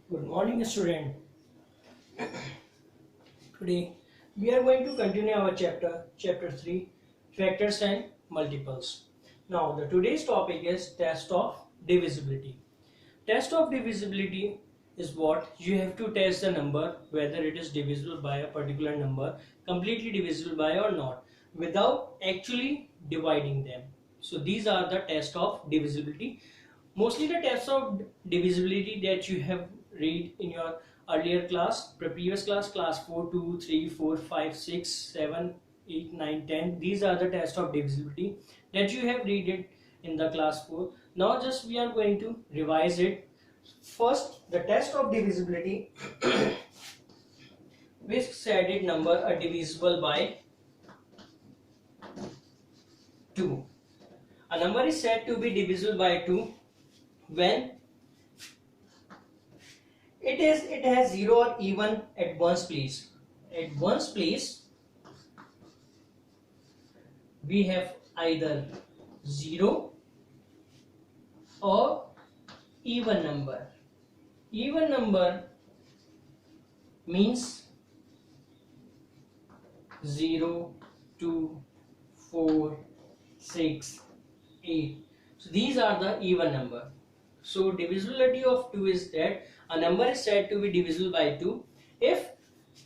Good morning, student. Today we are going to continue our chapter 3, factors and multiples. Now, the today's topic is test of divisibility. Test of divisibility is what you have to test the number whether it is divisible by a particular number, completely divisible by or not, without actually dividing them. So these are the test of divisibility. Mostly the tests of divisibility that you have read in your earlier class, previous class 4, 2, 3, 4, 5, 6, 7, 8, 9, 10. These are the tests of divisibility that you have read it in the class 4. Now just we are going to revise it. First, the test of divisibility. Which sided number are divisible by 2? A number is said to be divisible by 2 when it has 0 or even at ones place. At ones place we have either 0 or even number. Even number means 0, 2, 4, 6, 8. So these are the even number. So divisibility of 2 is that a number is said to be divisible by 2 if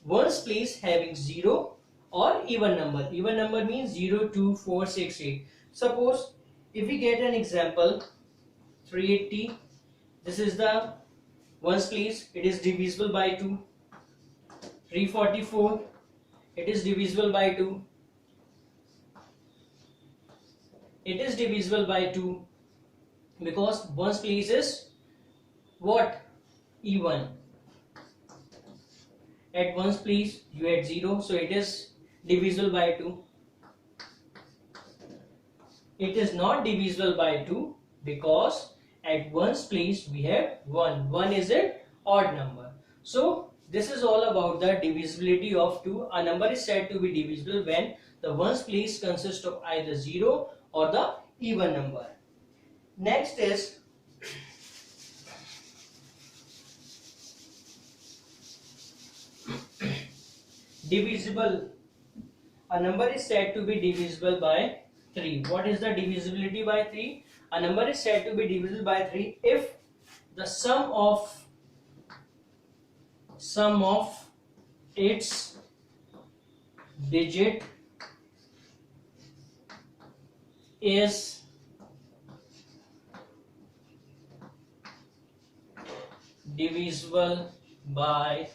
ones place having 0 or even number. Even number means 0, 2, 4, 6, 8. Suppose if we get an example 380, this is the ones place, it is divisible by 2. 344, it is divisible by 2. It is divisible by 2 because ones place is what? Even. At ones place you add 0, so it is divisible by 2. It is not divisible by 2 because at ones place we have 1. 1 is an odd number. So this is all about the divisibility of 2. A number is said to be divisible when the ones place consists of either 0 or the even number. Next is divisible. A number is said to be divisible by 3. What is the divisibility by 3? A number is said to be divisible by 3 if the sum of its digit is divisible by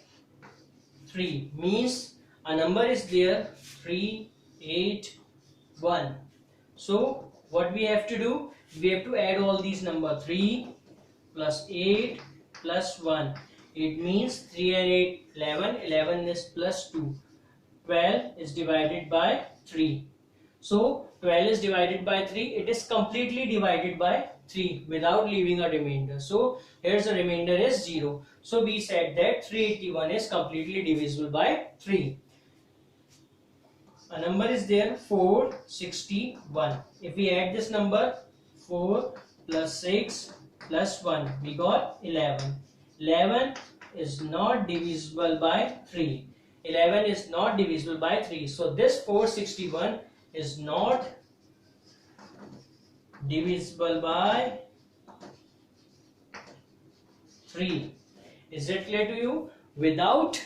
3. Means a number is there 3, 8, 1. So what we have to do? We have to add all these numbers. 3 plus 8 plus 1. It means 3 and 8, 11. 11 is plus 2. 12 is divided by 3. So 12 is divided by 3. It is completely divided by 3 without leaving a remainder. So here's the remainder is 0. So we said that 381 is completely divisible by 3. A number is there 461. If we add this number 4 plus 6 plus 1, we got 11. 11 is not divisible by 3. 11 is not divisible by 3. So this 461 is not divisible by 3. Is it clear to you? Without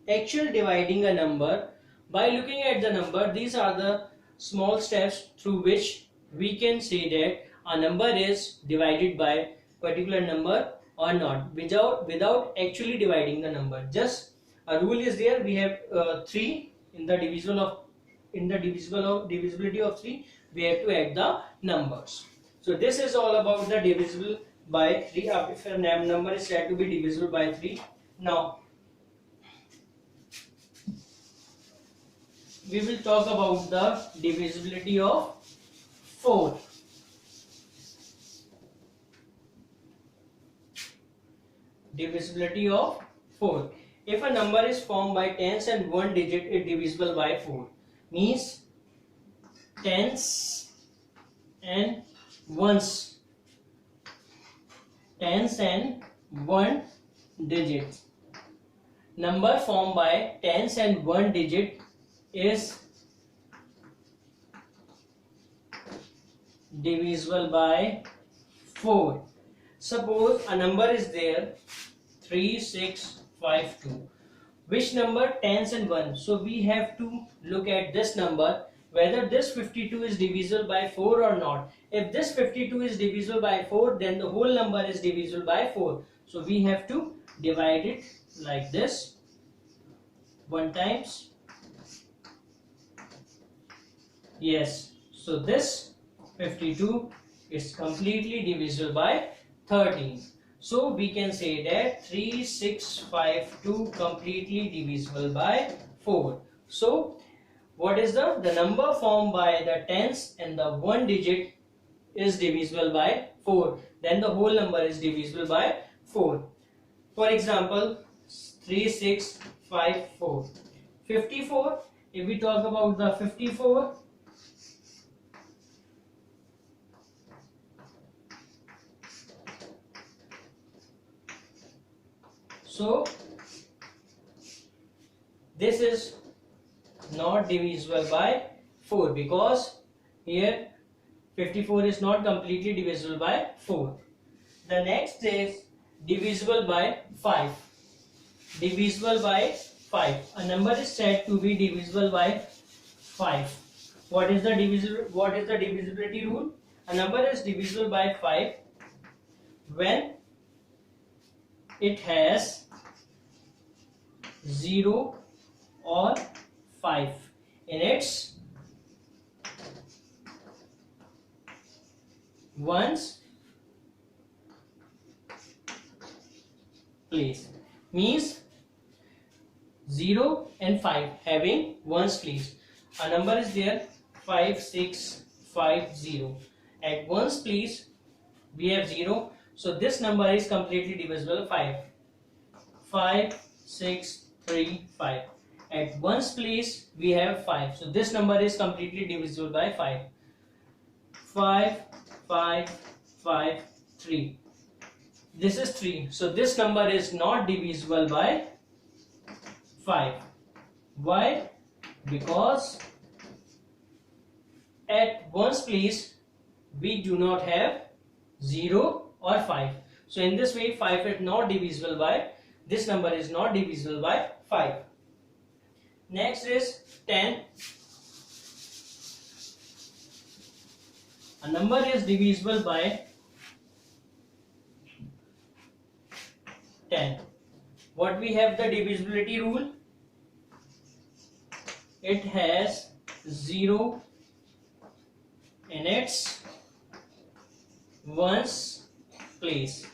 actual dividing a number, by looking at the number, these are the small steps through which we can say that a number is divided by particular number or not without actually dividing the number. Just a rule is there. We have 3 in the divisibility of 3. We have to add the numbers. So this is all about the divisible by 3. If a number is said to be divisible by 3. Now we will talk about the divisibility of 4. Divisibility of 4. If a number is formed by tens and one digit, it is divisible by 4. Means tens and ones. Tens and one digits. Number formed by tens and one digit is divisible by 4. Suppose a number is there 3652. Which number? Tens and 1. So we have to look at this number, whether this 52 is divisible by 4 or not. If this 52 is divisible by 4, then the whole number is divisible by 4. So we have to divide it like this. 1 times. Yes. So this 52 is completely divisible by 13. So we can say that 3652 completely divisible by 4. So what is the number formed by the tens and the one digit is divisible by 4. Then the whole number is divisible by 4. For example, 3654. 54, if we talk about the 54, so this is not divisible by 4 because here 54 is not completely divisible by 4. The next is divisible by 5. Divisible by 5. A number is said to be divisible by 5. What is the divisibility rule? A number is divisible by 5 when it has 0 or 5 in its ones place. Means 0 and 5 having ones place. A number is there 5650. At ones place we have 0. So this number is completely divisible by 5. 5635. At ones place we have 5. So this number is completely divisible by 5. 5553. This is 3. So this number is not divisible by 5. Why? Because at ones place we do not have 0 or 5. So in this way 5 is not divisible by, this number is not divisible by 5. Next is 10. A number is divisible by 10. What we have the divisibility rule? It has 0 in its ones place.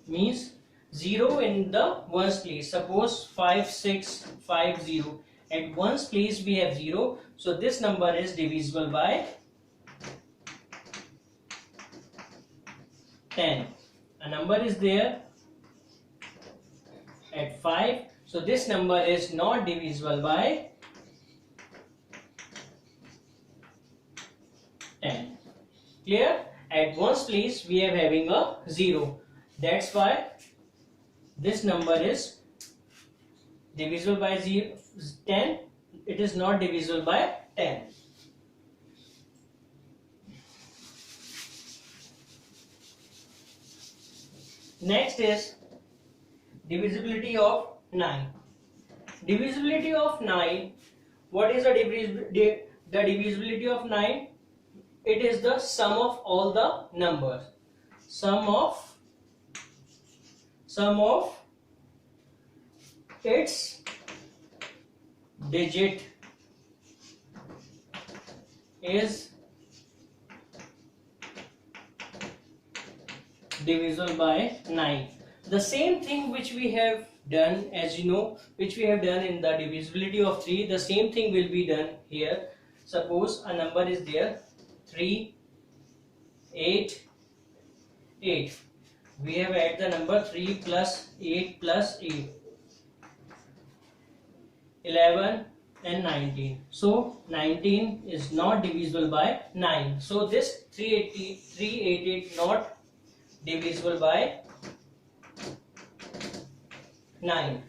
Means 0 in the ones place. Suppose 5650. At ones place we have 0. So this number is divisible by 10. A number is there at 5. So this number is not divisible by 10. Clear? At ones place we are having a 0. That's why this number is divisible by 10. It is not divisible by 10. Next is divisibility of 9. Divisibility of 9. What is the divisibility of 9? It is the sum of all the numbers. Sum of its digit is divisible by 9. The same thing which we have done, as you know, which we have done in the divisibility of 3, the same thing will be done here. Suppose a number is there 3, 8, 8. We have added the number 3 plus 8 plus 8, 11 and 19. So 19 is not divisible by 9. So this 388 not divisible by 9.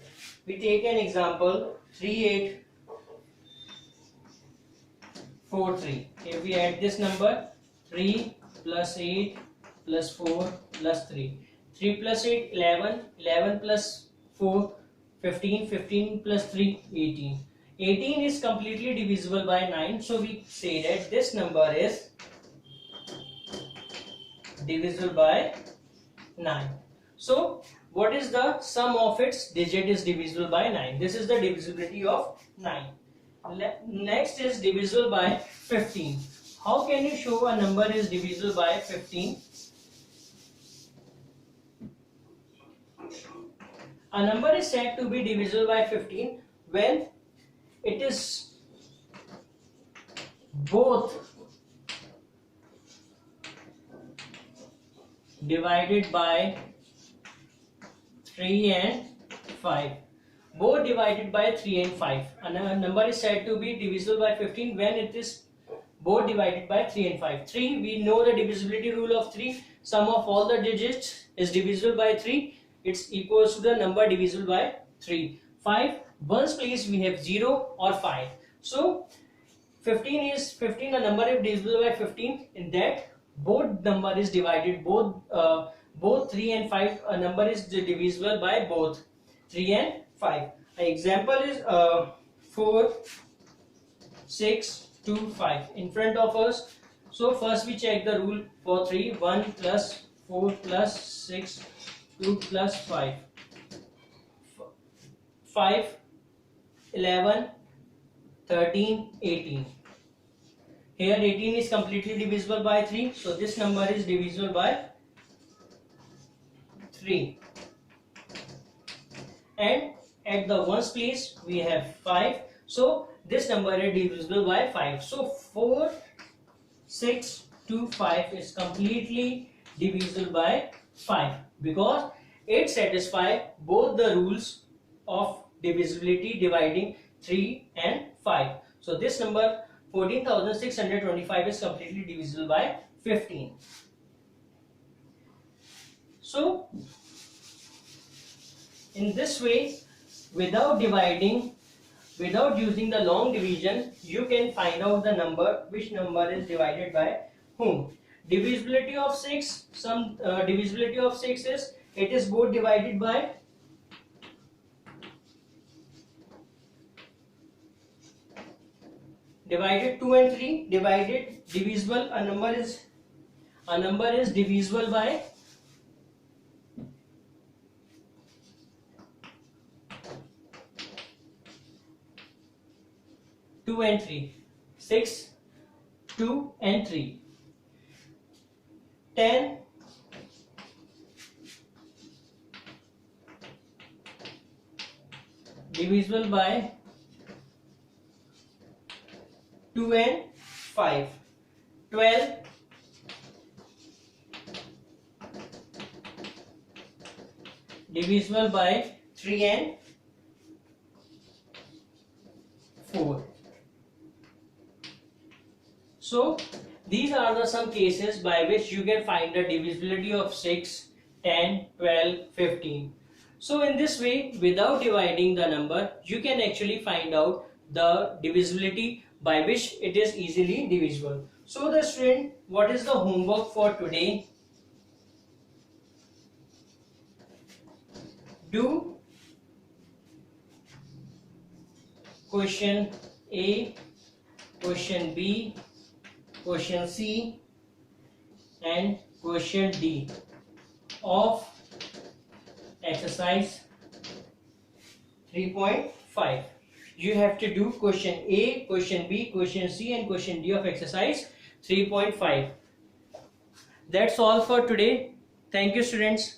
We take an example 3843. If we add this number, 3 plus 8 plus 4 plus 3. 3 plus 8, 11. 11 plus 4, 15. 15 plus 3, 18. 18 is completely divisible by 9. So we say that this number is divisible by 9. So what is the sum of its digit is divisible by 9? This is the divisibility of 9. Next is divisible by 15. How can you show a number is divisible by 15? A number is said to be divisible by 15 when it is both divided by 3 and 5. Both divided by 3 and 5. A number is said to be divisible by 15 when it is both divided by 3 and 5. 3, we know the divisibility rule of 3. Sum of all the digits is divisible by 3. It's equals to the number divisible by 3. 5, ones place we have 0 or 5. So 15 is 15, a number is divisible by 15 in that both number is divided, both 3 and 5, a number is divisible by both 3 and 5. An example is 4, 6, 2, 5 in front of us. So first we check the rule for 3. 1 plus 4 plus 6, 2 plus 5. 5, 11, 13, 18. Here 18 is completely divisible by 3. So this number is divisible by 3. And at the ones place we have 5. So this number is divisible by 5. So 4, 6, 2, 5 is completely divisible by 5 because it satisfies both the rules of divisibility dividing 3 and 5. So this number 14,625 is completely divisible by 15. So in this way, without dividing, without using the long division, you can find out the number, which number is divided by whom. Divisibility of 6, divisibility of 6 is, it is both divided by divided 2 and 3, divided divisible, a number is divisible by 2 and 3. 6, 2 and 3. 10, divisible by 2 and 5. 12, divisible by 3 and 4. So these are the some cases by which you can find the divisibility of 6, 10, 12, 15. So in this way, without dividing the number, you can actually find out the divisibility by which it is easily divisible. So the student, what is the homework for today? Do question A, question B, question C and question D of exercise 3.5. You have to do question A, question B, question C and question D of exercise 3.5. That's all for today. Thank you, students.